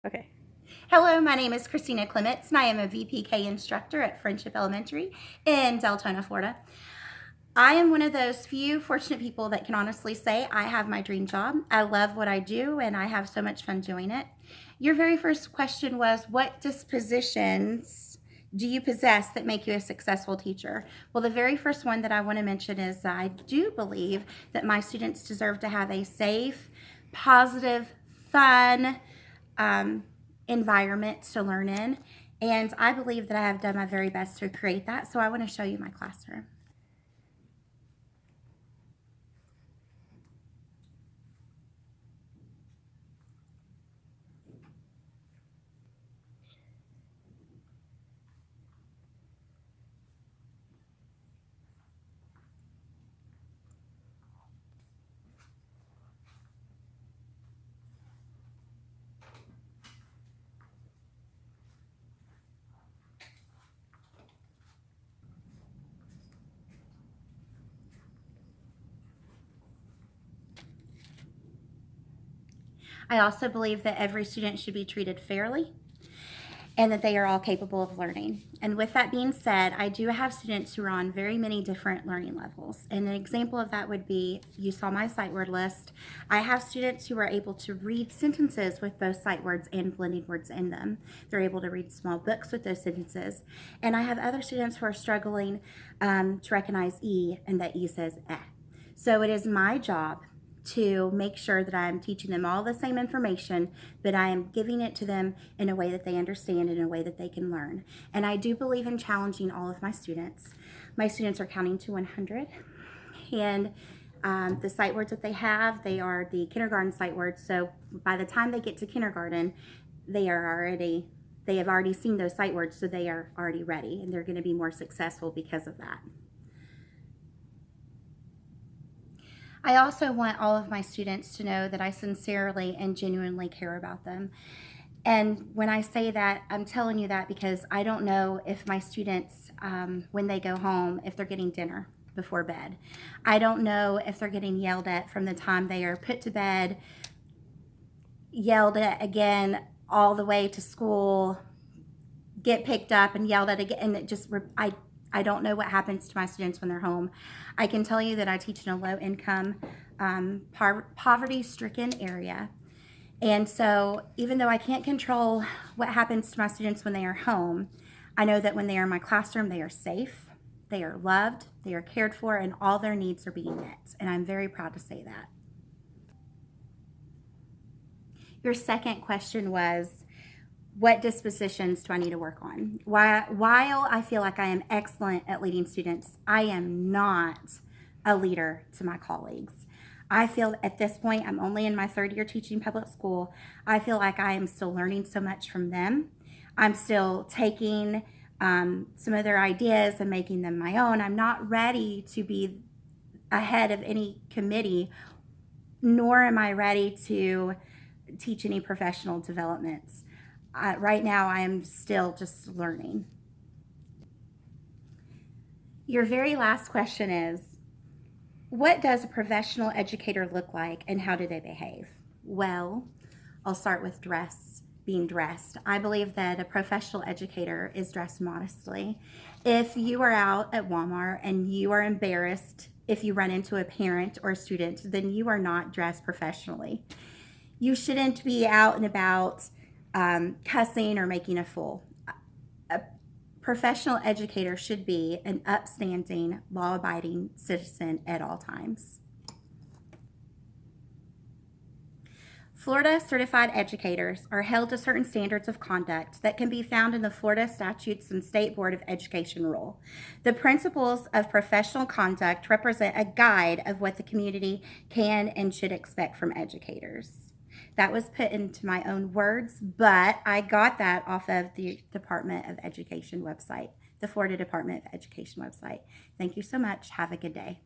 Okay. Hello, my name is Christina Clements, and I am a VPK instructor at Friendship Elementary in Deltona, Florida. I am one of those few fortunate people that can honestly say I have my dream job. I love what I do, and I have so much fun doing it. Your very first question was, what dispositions do you possess that make you a successful teacher? Well, the very first one that I want to mention is I do believe that my students deserve to have a safe, positive, fun, environment to learn in. And I believe that I have done my very best to create that. So I want to show you my classroom. I also believe that every student should be treated fairly and that they are all capable of learning. And with that being said, I do have students who are on very many different learning levels. And an example of that would be, you saw my sight word list. I have students who are able to read sentences with both sight words and blending words in them. They're able to read small books with those sentences. And I have other students who are struggling to recognize E, and that E says eh. So it is my job to make sure that I'm teaching them all the same information, but I am giving it to them in a way that they understand, in a way that they can learn. And I do believe in challenging all of my students. My students are counting to 100, and the sight words that they have, they are the kindergarten sight words. So by the time they get to kindergarten, they have already seen those sight words, so they are already ready, and they're going to be more successful because of that. I also want all of my students to know that I sincerely and genuinely care about them. And when I say that, I'm telling you that because I don't know if my students, when they go home, if they're getting dinner before bed. I don't know if they're getting yelled at from the time they are put to bed, yelled at again all the way to school, get picked up and yelled at again. And it just, I don't know what happens to my students when they're home. I can tell you that I teach in a low income, poverty stricken area. And so even though I can't control what happens to my students when they are home, I know that when they are in my classroom, they are safe, they are loved, they are cared for, and all their needs are being met. And I'm very proud to say that. Your second question was, what dispositions do I need to work on? While I feel like I am excellent at leading students, I am not a leader to my colleagues. I feel at this point, I'm only in my third year teaching public school. I feel like I am still learning so much from them. I'm still taking some of their ideas and making them my own. I'm not ready to be ahead of any committee, nor am I ready to teach any professional developments. Right now, I am still just learning. Your very last question is, what does a professional educator look like and how do they behave? Well, I'll start with being dressed. I believe that a professional educator is dressed modestly. If you are out at Walmart and you are embarrassed if you run into a parent or a student, then you are not dressed professionally. You shouldn't be out and about cussing or making a fool. A professional educator should be an upstanding, law abiding citizen at all times. Florida certified educators are held to certain standards of conduct that can be found in the Florida Statutes and State Board of Education rule. The principles of professional conduct represent a guide of what the community can and should expect from educators. That was put into my own words, but I got that off of the Department of Education website, the Florida Department of Education website. Thank you so much. Have a good day.